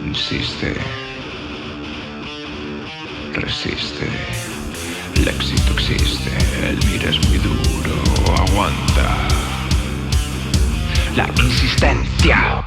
Insiste. Resiste. El éxito existe. El MIR es muy duro. Aguanta. La insistencia.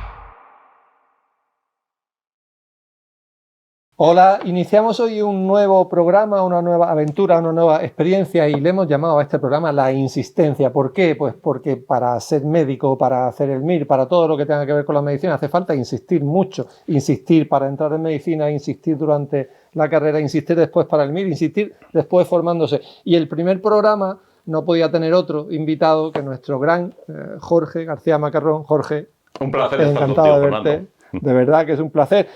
Hola, iniciamos hoy un nuevo programa, una nueva aventura, una nueva experiencia y le hemos llamado a este programa La Insistencia. ¿Por qué? Pues porque para ser médico, para hacer el MIR, para todo lo que tenga que ver con la medicina hace falta insistir mucho. Insistir para entrar en medicina, insistir durante la carrera, insistir después para el MIR, insistir después formándose. Y el primer programa no podía tener otro invitado que nuestro gran Jorge García Macarrón. Jorge, un placer estar encantado contigo, de verte. Fernando. De verdad que es un placer.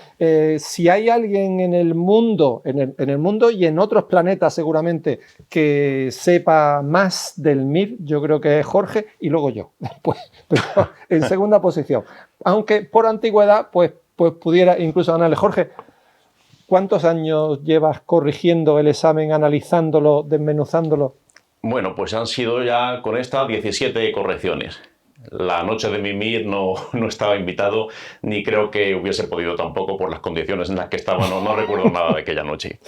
Si hay alguien en el mundo, en el mundo y en otros planetas seguramente, que sepa más del MIR, yo creo que es Jorge y luego yo, después, pero en segunda posición. Aunque por antigüedad, pues pudiera incluso ganarle. Jorge, ¿cuántos años llevas corrigiendo el examen, analizándolo, desmenuzándolo? Bueno, pues han sido ya con esta 17 correcciones. La noche de mi MIR no estaba invitado, ni creo que hubiese podido tampoco por las condiciones en las que estaba. No recuerdo nada de aquella noche.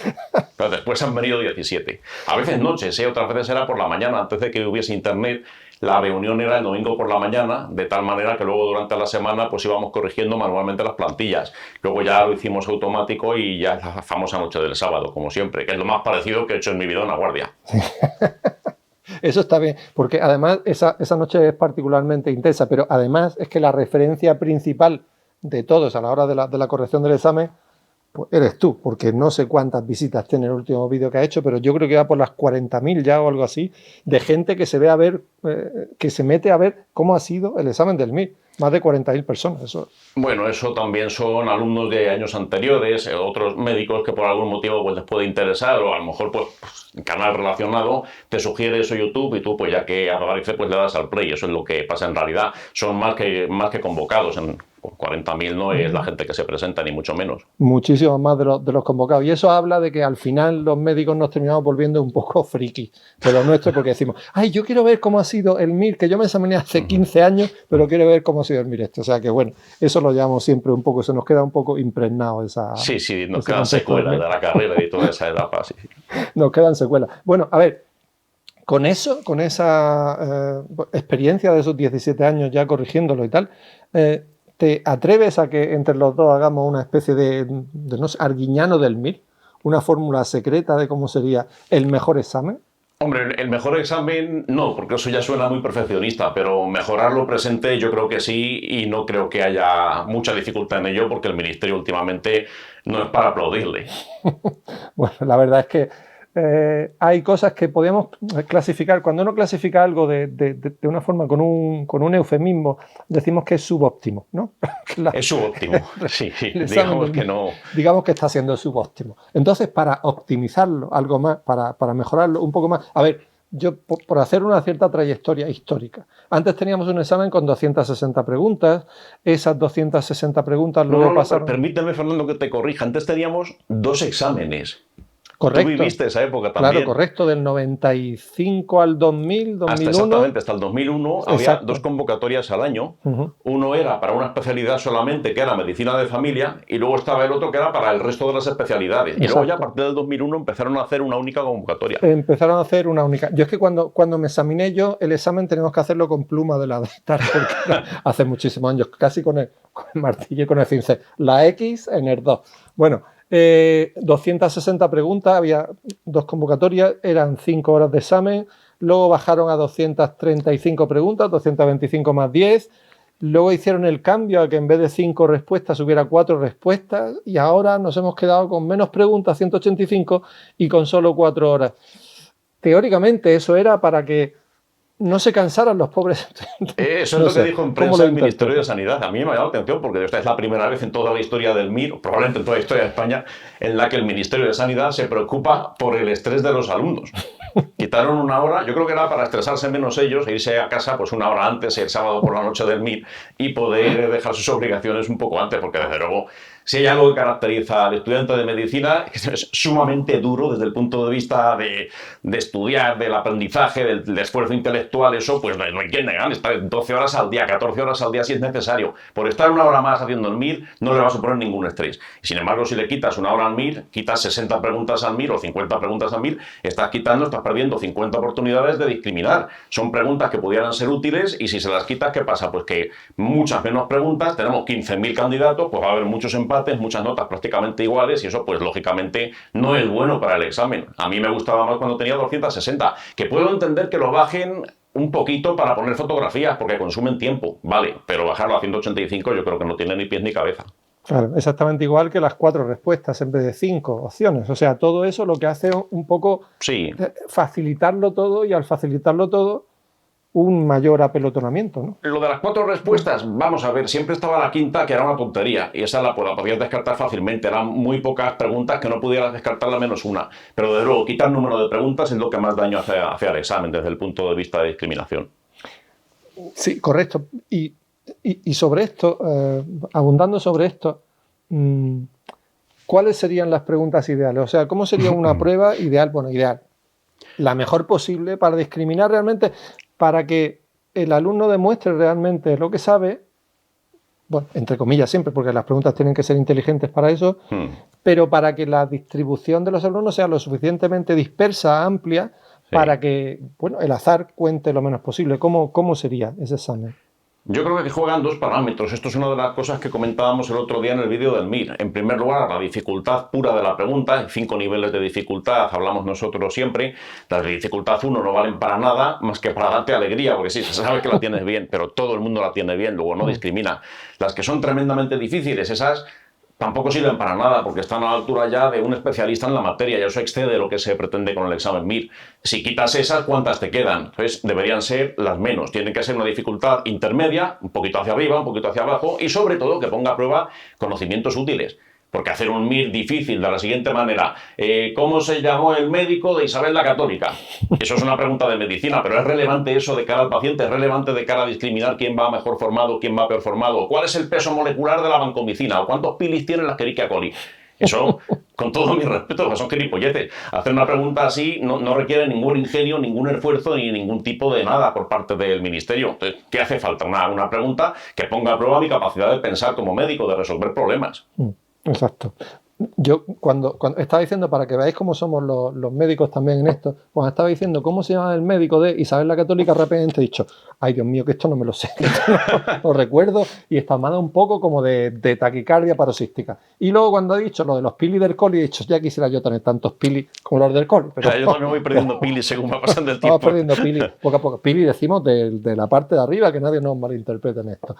Pero después han venido 17. A veces noches, otras veces era por la mañana, antes de que hubiese internet. La reunión era el domingo por la mañana, de tal manera que luego durante la semana pues íbamos corrigiendo manualmente las plantillas. Luego ya lo hicimos automático y ya es la famosa noche del sábado, como siempre, que es lo más parecido que he hecho en mi vida en la guardia. Eso está bien, porque además esa noche es particularmente intensa, pero además es que la referencia principal de todos a la hora de la corrección del examen, pues eres tú, porque no sé cuántas visitas tiene el último vídeo que ha hecho, pero yo creo que va por las 40.000 ya o algo así, de gente que se ve a ver, que se mete a ver cómo ha sido el examen del MIR. Más de 40.000 personas. Eso. Bueno, eso también son alumnos de años anteriores, otros médicos que por algún motivo pues les puede interesar, o a lo mejor pues un canal relacionado te sugiere eso YouTube y tú pues ya que aparece pues le das al play. Eso es lo que pasa en realidad. Son más que convocados. 40.000 no es la gente que se presenta, ni mucho menos. Muchísimos más de los convocados. Y eso habla de que al final los médicos nos terminamos volviendo un poco frikis de lo nuestro, porque decimos, ay, yo quiero ver cómo ha sido el MIR, que yo me examiné hace 15 años, pero quiero ver cómo ha sido el MIR este. O sea que bueno, eso lo llevamos siempre un poco, se nos queda un poco impregnado esa... Sí, nos quedan secuelas de la carrera y toda esa etapa. Sí. Nos quedan secuelas. Bueno, a ver, con esa experiencia de esos 17 años ya corrigiéndolo y tal, ¿te atreves a que entre los dos hagamos una especie de no sé, arguiñano del MIR? ¿Una fórmula secreta de cómo sería el mejor examen? Hombre, el mejor examen no, porque eso ya suena muy perfeccionista, pero mejorarlo presente yo creo que sí, y no creo que haya mucha dificultad en ello, porque el Ministerio últimamente no es para aplaudirle. Bueno, la verdad es que hay cosas que podemos clasificar. Cuando uno clasifica algo de una forma con un eufemismo, decimos que es subóptimo, ¿no? Es subóptimo, sí, digamos que no. Digamos que está siendo subóptimo. Entonces, para optimizarlo algo más, para mejorarlo un poco más, a ver, yo por hacer una cierta trayectoria histórica. Antes teníamos un examen con 260 preguntas, esas 260 preguntas luego pasaron... Permíteme, Fernando, que te corrija. Antes teníamos 2 exámenes. Correcto. Tú viviste esa época también. Claro, correcto, del 95 al 2000, 2001. Exactamente, hasta el 2001 había 2 convocatorias al año. Uno era para una especialidad solamente, que era medicina de familia, y luego estaba el otro que era para el resto de las especialidades. Y luego ya a partir del 2001 empezaron a hacer una única convocatoria. Empezaron a hacer una única. Yo es que cuando me examiné yo, el examen tenemos que hacerlo con pluma de la dictar, porque hace muchísimos años, casi con el martillo y con el cincel. La X en el 2. Bueno, 260 preguntas, había 2 convocatorias, eran 5 horas de examen, luego bajaron a 235 preguntas, 225 más 10, luego hicieron el cambio a que en vez de 5 respuestas hubiera 4 respuestas y ahora nos hemos quedado con menos preguntas, 185, y con solo 4 horas. Teóricamente eso era para que no se cansaran los pobres estudiantes. Eso es lo que dijo en prensa el Ministerio de Sanidad. A mí me ha llamado la atención porque esta es la primera vez en toda la historia del MIR, probablemente en toda la historia de España, en la que el Ministerio de Sanidad se preocupa por el estrés de los alumnos. Quitaron una hora, yo creo que era para estresarse menos ellos e irse a casa pues una hora antes, el sábado por la noche del MIR, y poder dejar sus obligaciones un poco antes, porque desde luego, si hay algo que caracteriza al estudiante de medicina, es sumamente duro desde el punto de vista de estudiar, del aprendizaje, del esfuerzo intelectual, intelectual, eso, pues no hay quien negar. Estar 12 horas al día, 14 horas al día si es necesario. Por estar una hora más haciendo el MIR no le va a suponer ningún estrés. Sin embargo, si le quitas una hora al MIR, quitas 60 preguntas al MIR o 50 preguntas al MIR, estás perdiendo 50 oportunidades de discriminar. Son preguntas que pudieran ser útiles y si se las quitas, ¿qué pasa? Pues que muchas menos preguntas, tenemos 15.000 candidatos, pues va a haber muchos empates, muchas notas prácticamente iguales y eso pues lógicamente no es bueno para el examen. A mí me gustaba más cuando tenía 260, que puedo entender que lo bajen un poquito para poner fotografías porque consumen tiempo, vale, pero bajarlo a 185 yo creo que no tiene ni pies ni cabeza. Claro, exactamente igual que las 4 respuestas en vez de 5 opciones. O sea, todo eso lo que hace un poco facilitarlo todo y al facilitarlo todo un mayor apelotonamiento, ¿no? Lo de las 4 respuestas, vamos a ver, siempre estaba la quinta que era una tontería y esa la podías descartar fácilmente. Eran muy pocas preguntas que no pudieras descartarla menos una. Pero desde luego, quitar el número de preguntas es lo que más daño hace al examen desde el punto de vista de discriminación. Sí, correcto. Y sobre esto, abundando sobre esto, ¿cuáles serían las preguntas ideales? O sea, ¿cómo sería una prueba ideal? Bueno, ideal. La mejor posible para discriminar realmente, para que el alumno demuestre realmente lo que sabe, bueno, entre comillas siempre, porque las preguntas tienen que ser inteligentes para eso, pero para que la distribución de los alumnos sea lo suficientemente dispersa, amplia, para que, bueno, el azar cuente lo menos posible. ¿Cómo sería ese examen? Yo creo que juegan 2 parámetros. Esto es una de las cosas que comentábamos el otro día en el vídeo del MIR. En primer lugar, la dificultad pura de la pregunta. En 5 niveles de dificultad hablamos nosotros siempre. Las de dificultad 1 no valen para nada más que para darte alegría, porque sí, se sabe que la tienes bien, pero todo el mundo la tiene bien, luego no discrimina. Las que son tremendamente difíciles, esas tampoco sirven para nada porque están a la altura ya de un especialista en la materia y eso excede lo que se pretende con el examen MIR. Si quitas esas, ¿cuántas te quedan? Pues deberían ser las menos. Tienen que ser una dificultad intermedia, un poquito hacia arriba, un poquito hacia abajo y sobre todo que ponga a prueba conocimientos útiles. Porque hacer un MIR difícil de la siguiente manera, ¿cómo se llamó el médico de Isabel la Católica? Eso es una pregunta de medicina, pero ¿es relevante eso de cara al paciente? ¿Es relevante de cara a discriminar quién va mejor formado, quién va peor formado? ¿Cuál es el peso molecular de la vancomicina? ¿O cuántos pilis tiene la Escherichia coli? Eso, con todo mi respeto, son gilipolletes. Hacer una pregunta así no requiere ningún ingenio, ningún esfuerzo ni ningún tipo de nada por parte del ministerio. Entonces, ¿qué hace falta? Una pregunta que ponga a prueba mi capacidad de pensar como médico, de resolver problemas. Exacto. Yo cuando estaba diciendo, para que veáis cómo somos los médicos también en esto, cuando estaba diciendo cómo se llama el médico de Isabel la Católica, rápidamente he dicho, ay Dios mío, que esto no me lo sé, lo recuerdo y está me ha dado un poco como de taquicardia paroxística. Y luego cuando he dicho lo de los pili del coli, he dicho, ya quisiera yo tener tantos pili como los del coli. Pero yo también voy perdiendo pili según va pasando el tiempo. Vamos perdiendo pili, poco a poco. Pili decimos de la parte de arriba, que nadie nos malinterprete en esto.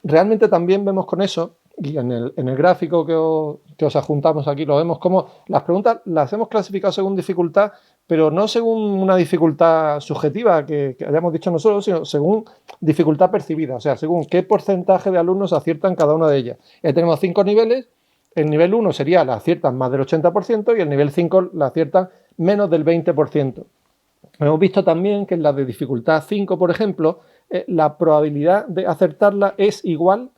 Realmente también vemos con eso, y en el gráfico que os adjuntamos aquí lo vemos como las preguntas las hemos clasificado según dificultad, pero no según una dificultad subjetiva que hayamos dicho nosotros, sino según dificultad percibida, o sea, según qué porcentaje de alumnos aciertan cada una de ellas. Tenemos 5 niveles, el nivel 1 sería la aciertan más del 80% y el nivel 5 la aciertan menos del 20%. Hemos visto también que en la de dificultad 5, por ejemplo, la probabilidad de acertarla es igual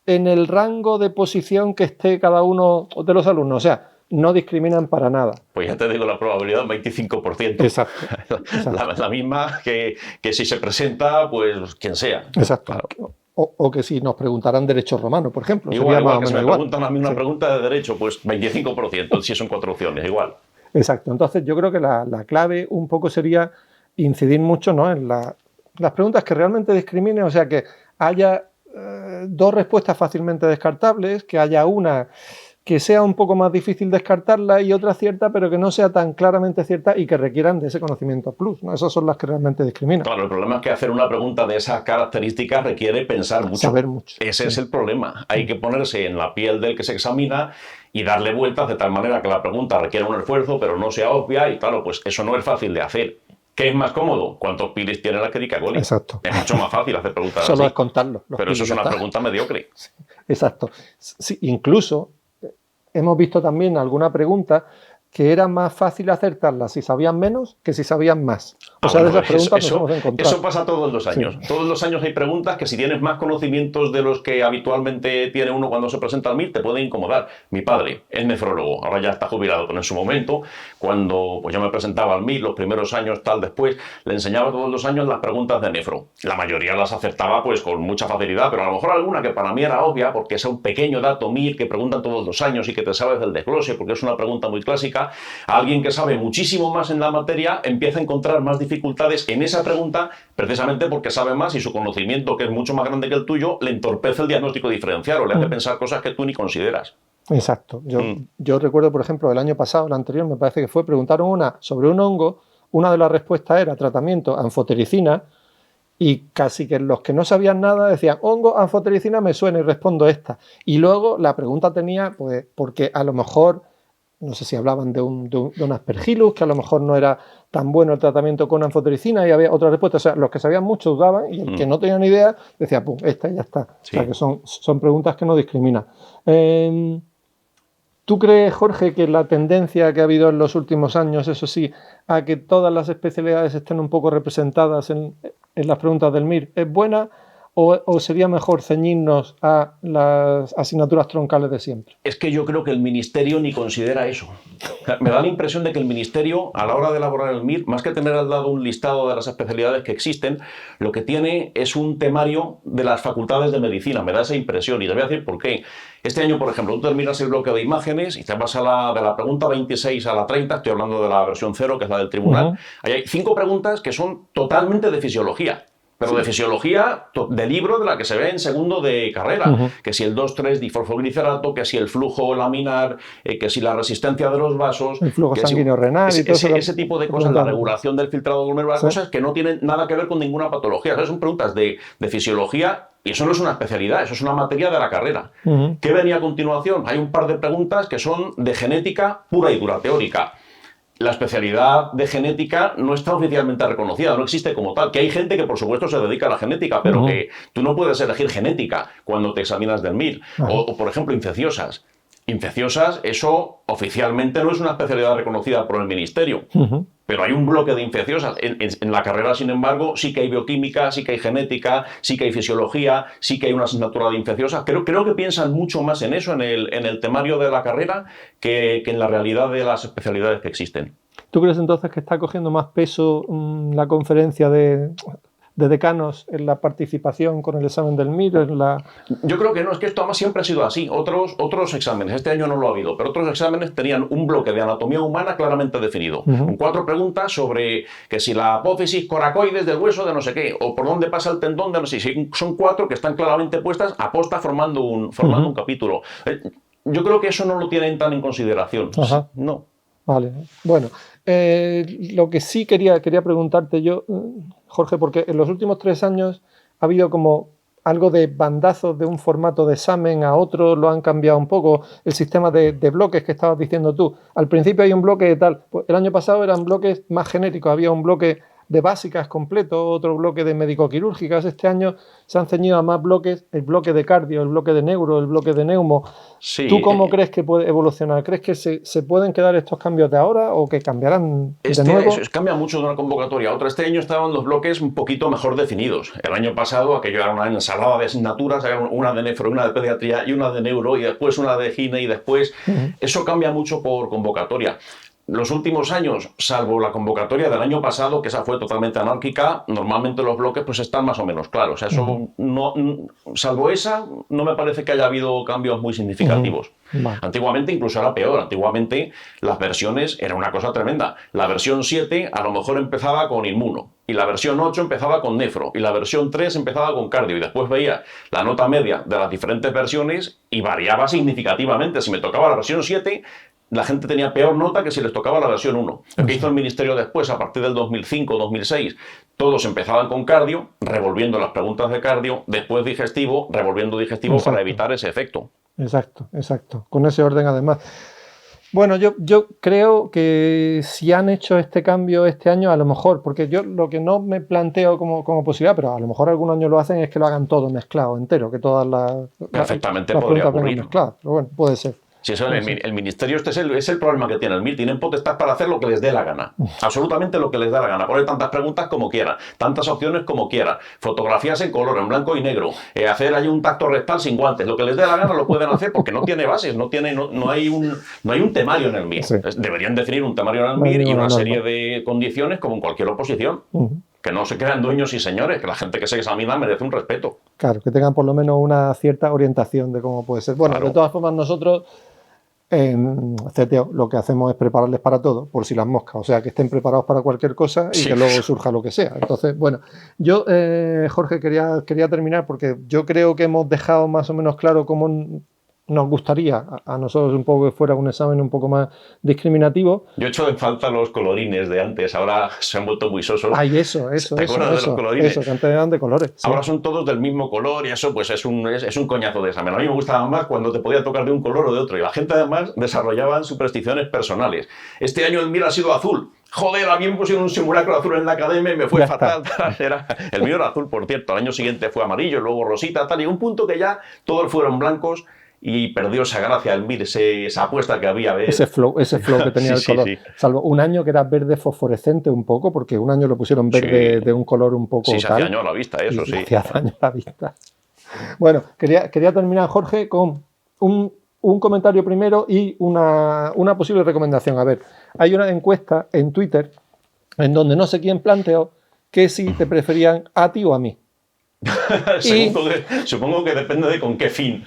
en el rango de posición que esté cada uno de los alumnos. O sea, no discriminan para nada. Pues ya te digo, la probabilidad es 25%. Exacto. La misma que si se presenta, pues quien sea. Exacto. Claro. O que si nos preguntaran derecho romano, por ejemplo. Igual que si me preguntan a mí una pregunta de derecho, pues 25%, si son 4 opciones, igual. Exacto. Entonces yo creo que la clave un poco sería incidir mucho, ¿no?, en las preguntas que realmente discriminen, o sea, que haya 2 respuestas fácilmente descartables, que haya una que sea un poco más difícil descartarla y otra cierta, pero que no sea tan claramente cierta y que requieran de ese conocimiento plus, ¿no? Esas son las que realmente discriminan. Claro, el problema es que hacer una pregunta de esas características requiere pensar mucho. Saber mucho. Ese es el problema. Hay que ponerse en la piel del que se examina y darle vueltas de tal manera que la pregunta requiera un esfuerzo, pero no sea obvia y claro, pues eso no es fácil de hacer. ¿Qué es más cómodo? ¿Cuántos pilis tiene la Escherichia coli? Exacto. Es mucho más fácil hacer preguntas Solo así. es contarlo. Pero eso es una pregunta mediocre. Sí, exacto. Sí, incluso hemos visto también alguna pregunta que era más fácil acertarlas si sabían menos que si sabían más. O sea, de esas preguntas nos hemos encontrado. Eso pasa todos los años. Sí. Todos los años hay preguntas que si tienes más conocimientos de los que habitualmente tiene uno cuando se presenta al MIR, te pueden incomodar. Mi padre es nefrólogo, ahora ya está jubilado, pero en su momento, cuando pues yo me presentaba al MIR, los primeros años, tal, después, le enseñaba todos los años las preguntas de nefro. La mayoría las acertaba pues con mucha facilidad, pero a lo mejor alguna que para mí era obvia, porque es un pequeño dato MIR que preguntan todos los años y que te sabes del desglose, porque es una pregunta muy clásica. Alguien que sabe muchísimo más en la materia empieza a encontrar más dificultades en esa pregunta precisamente porque sabe más y su conocimiento, que es mucho más grande que el tuyo, le entorpece el diagnóstico diferencial o le hace pensar cosas que tú ni consideras. Exacto. Yo recuerdo, por ejemplo, el año pasado, el anterior, me parece que fue, preguntaron una sobre un hongo, una de las respuestas era tratamiento anfotericina y casi que los que no sabían nada decían hongo, anfotericina, me suena y respondo esta. Y luego la pregunta tenía, pues, porque a lo mejor no sé si hablaban de un aspergillus, que a lo mejor no era tan bueno el tratamiento con anfotericina y había otra respuesta. O sea, los que sabían mucho dudaban y el que no tenía ni idea decía, pum, esta y ya está. Sí. O sea, que son preguntas que no discriminan. ¿Tú crees, Jorge, que la tendencia que ha habido en los últimos años, eso sí, a que todas las especialidades estén un poco representadas en las preguntas del MIR, es buena? ¿O sería mejor ceñirnos a las asignaturas troncales de siempre? Es que yo creo que el Ministerio ni considera eso. Me da la impresión de que el Ministerio, a la hora de elaborar el MIR, más que tener al lado un listado de las especialidades que existen, lo que tiene es un temario de las facultades de medicina. Me da esa impresión y te voy a decir por qué. Este año, por ejemplo, tú terminas el bloque de imágenes y te vas de la pregunta 26 a la 30, estoy hablando de la versión 0, que es la del tribunal. Ahí hay 5 preguntas que son totalmente de fisiología. Pero de fisiología de libro de la que se ve en segundo de carrera. Que si el 2,3 difosfoglicerato, que si el flujo laminar, que si la resistencia de los vasos. El flujo sanguíneo renal y todo eso. Ese tipo de cosas, la regulación del filtrado glomerular, cosas que no tienen nada que ver con ninguna patología. O sea, son preguntas de fisiología y eso no es una especialidad, eso es una materia de la carrera. ¿Qué venía a continuación? Hay un par de preguntas que son de genética pura y dura, teórica. La especialidad de genética no está oficialmente reconocida, no existe como tal. Que hay gente que, por supuesto, se dedica a la genética, pero que tú no puedes elegir genética cuando te examinas del MIR. O, por ejemplo, infecciosas. Infecciosas, eso oficialmente no es una especialidad reconocida por el Ministerio. Pero hay un bloque de infecciosas. En la carrera, sin embargo, sí que hay bioquímica, sí que hay genética, sí que hay fisiología, sí que hay una asignatura de infecciosas. Creo que piensan mucho más en eso, en el temario de la carrera, que en la realidad de las especialidades que existen. ¿Tú crees entonces que está cogiendo más peso la conferencia de decanos en la participación con el examen del MIR? Yo creo que no, es que esto además siempre ha sido así. Otros exámenes, este año no lo ha habido, pero otros exámenes tenían un bloque de anatomía humana claramente definido, con 4 preguntas sobre que si la apófisis coracoides del hueso de no sé qué, o por dónde pasa el tendón de no sé qué. Son 4 que están claramente puestas a posta formando un capítulo. Yo creo que eso no lo tienen tan en consideración. No. Vale, bueno, lo que sí quería preguntarte yo, Jorge, porque en los últimos 3 años ha habido como algo de bandazos de un formato de examen a otro, lo han cambiado un poco, el sistema de bloques que estabas diciendo tú. Al principio hay un bloque de tal, pues el año pasado eran bloques más genéricos, había un bloque de básicas completo, otro bloque de médico-quirúrgicas. Este año se han ceñido a más bloques, el bloque de cardio, el bloque de neuro, el bloque de neumo. Sí, ¿Tú cómo crees que puede evolucionar? ¿Crees que se pueden quedar estos cambios de ahora o que cambiarán de nuevo? Cambia mucho de una convocatoria a otra. Este año estaban los bloques un poquito mejor definidos. El año pasado aquello era una ensalada de asignaturas, era una de nefro, una de pediatría y una de neuro y después una de gine y después... Eso cambia mucho por convocatoria. Los últimos años, salvo la convocatoria del año pasado, que esa fue totalmente anárquica, normalmente los bloques pues están más o menos claros. Eso salvo esa, no me parece que haya habido cambios muy significativos. Antiguamente incluso era peor. Antiguamente las versiones era una cosa tremenda. La versión 7 a lo mejor empezaba con inmuno, y la versión 8 empezaba con nefro, y la versión 3 empezaba con cardio, y después veía la nota media de las diferentes versiones y variaba significativamente. Si me tocaba la versión 7... la gente tenía peor nota que si les tocaba la versión 1. Lo que hizo el Ministerio después, a partir del 2005-2006, todos empezaban con cardio, revolviendo las preguntas de cardio, después digestivo, revolviendo digestivo. Exacto. Para evitar ese efecto. Exacto. Con ese orden además. Bueno, yo creo que si han hecho este cambio este año, a lo mejor, porque yo lo que no me planteo como posibilidad, pero a lo mejor algún año lo hacen, es que lo hagan todo mezclado, entero, que todas las perfectamente las podría preguntas ocurrir. vengan mezcladas. Pero bueno, puede ser. Si eso, el ministerio, este es el problema que tiene el MIR. Tienen potestad para hacer lo que les dé la gana. Absolutamente lo que les dé la gana. Poner tantas preguntas como quieran, tantas opciones como quieran. Fotografías en color, en blanco y negro. Hacer ahí un tacto rectal sin guantes. Lo que les dé la gana lo pueden hacer porque no tiene bases, no hay un temario en el MIR. Sí. Deberían definir un temario en el MIR y una serie de condiciones como en cualquier oposición. Que no se crean dueños y señores, que la gente que se examina merece un respeto. Claro, que tengan por lo menos una cierta orientación de cómo puede ser. Bueno, claro. De todas formas, nosotros en CTO lo que hacemos es prepararles para todo, por si las moscas, o sea, que estén preparados para cualquier cosa y que luego surja lo que sea. Entonces, bueno, yo, Jorge, quería terminar porque yo creo que hemos dejado más o menos claro cómo nos gustaría a nosotros un poco que fuera un examen un poco más discriminativo. Yo he hecho en falta los colorines de antes, ahora se han vuelto muy sosos. Ay, eso. ¿Te acuerdas de los colorines? Eso, que antes eran de colores. Sí. Ahora son todos del mismo color y eso pues es un coñazo de examen. A mí me gustaba más cuando te podía tocar de un color o de otro y la gente además desarrollaba supersticiones personales. Este año el MIR ha sido azul. Joder, a mí me pusieron un simulacro azul en la academia y me fue fatal. El mío era azul, por cierto. Al año siguiente fue amarillo, luego rosita, tal. Y un punto que ya todos fueron blancos. Y perdió esa gracia el MIR, esa apuesta que había. Ese flow que tenía el color. Sí. Salvo un año que era verde fosforescente un poco, porque un año lo pusieron verde de un color un poco Sí, se hacía daño a la vista, eso sí. Se hacía daño a la vista. Bueno, quería terminar, Jorge, con un comentario primero y una posible recomendación. A ver, hay una encuesta en Twitter en donde no sé quién planteó que si te preferían a ti o a mí. Supongo que depende de con qué fin.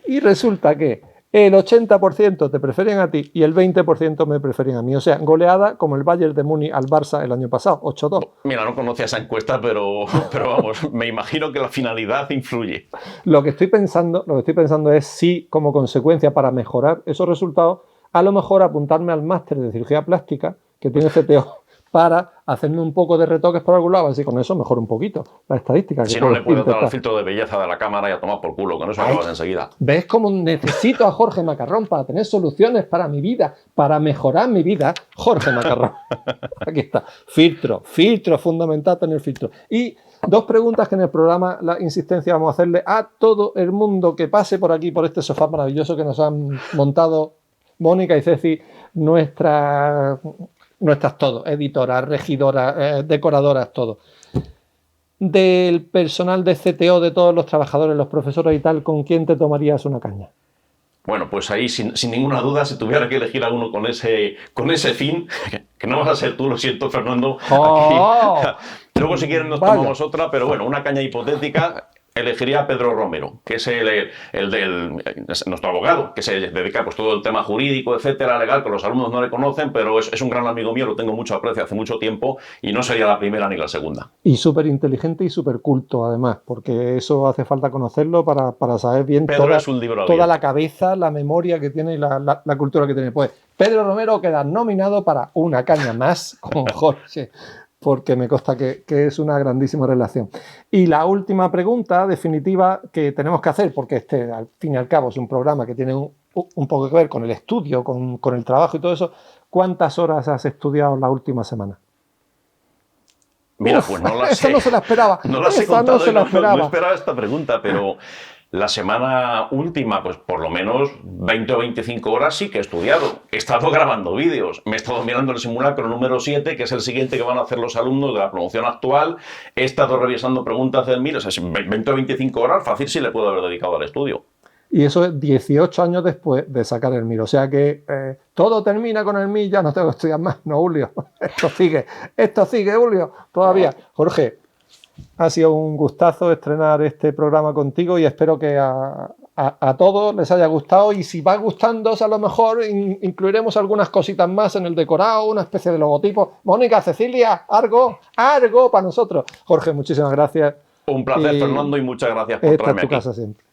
Y resulta que el 80% te prefieren a ti y el 20% me prefieren a mí. O sea, goleada como el Bayern de Múnich al Barça el año pasado, 8-2. Mira, no conocía esa encuesta, pero vamos, me imagino que la finalidad influye. Lo que estoy pensando es si, como consecuencia, para mejorar esos resultados, a lo mejor apuntarme al máster de cirugía plástica que tiene CTO para hacerme un poco de retoques por algún lado, así con eso mejoro un poquito la estadística. Si no le puedo dar el filtro de belleza de la cámara y a tomar por culo, con eso acabas enseguida. ¿Ves cómo necesito a Jorge Macarrón para tener soluciones para mi vida, para mejorar mi vida? Jorge Macarrón. Aquí está. Filtro fundamental tener filtro. Y dos preguntas que en el programa La Insistencia vamos a hacerle a todo el mundo que pase por aquí, por este sofá maravilloso que nos han montado Mónica y Ceci, nuestras todo, editoras, regidoras, decoradoras, todo. Del personal de CTO, de todos los trabajadores, los profesores y tal, ¿con quién te tomarías una caña? Bueno, pues ahí, sin ninguna duda, si tuviera que elegir a uno con ese fin, que no vas a ser tú, lo siento, Fernando. ¡Oh! Luego, si quieren, nos tomamos otra, pero bueno, una caña hipotética. Elegiría a Pedro Romero, que es nuestro abogado, que se dedica pues todo el tema jurídico, etcétera, legal, que los alumnos no le conocen, pero es un gran amigo mío, lo tengo mucho aprecio hace mucho tiempo y no sería la primera ni la segunda. Y súper inteligente y súper culto, además, porque eso hace falta conocerlo para saber bien toda la cabeza, la memoria que tiene y la cultura que tiene. Pues Pedro Romero queda nominado para una caña más con Jorge, porque me consta que es una grandísima relación. Y la última pregunta definitiva que tenemos que hacer, porque al fin y al cabo es un programa que tiene un poco que ver con el estudio, con el trabajo y todo eso, ¿cuántas horas has estudiado la última semana? Mira, pues no la sé. Eso no se la esperaba. No las he contado, no esperaba esta pregunta, pero la semana última, pues por lo menos 20 o 25 horas sí que he estudiado. He estado grabando vídeos, me he estado mirando el simulacro número 7, que es el siguiente que van a hacer los alumnos de la promoción actual. He estado revisando preguntas del MIR, o sea, 20 o 25 horas, fácil sí le puedo haber dedicado al estudio. Y eso es 18 años después de sacar el MIR. O sea que todo termina con el MIR, ya no tengo que estudiar más. No, Julio, esto sigue, Julio, todavía. Jorge, ha sido un gustazo estrenar este programa contigo y espero que a todos les haya gustado y si va gustándose a lo mejor incluiremos algunas cositas más en el decorado, una especie de logotipo. Mónica, Cecilia, algo para nosotros. Jorge, muchísimas gracias. Un placer, Fernando, y muchas gracias por traerme aquí. Esta es tu casa siempre.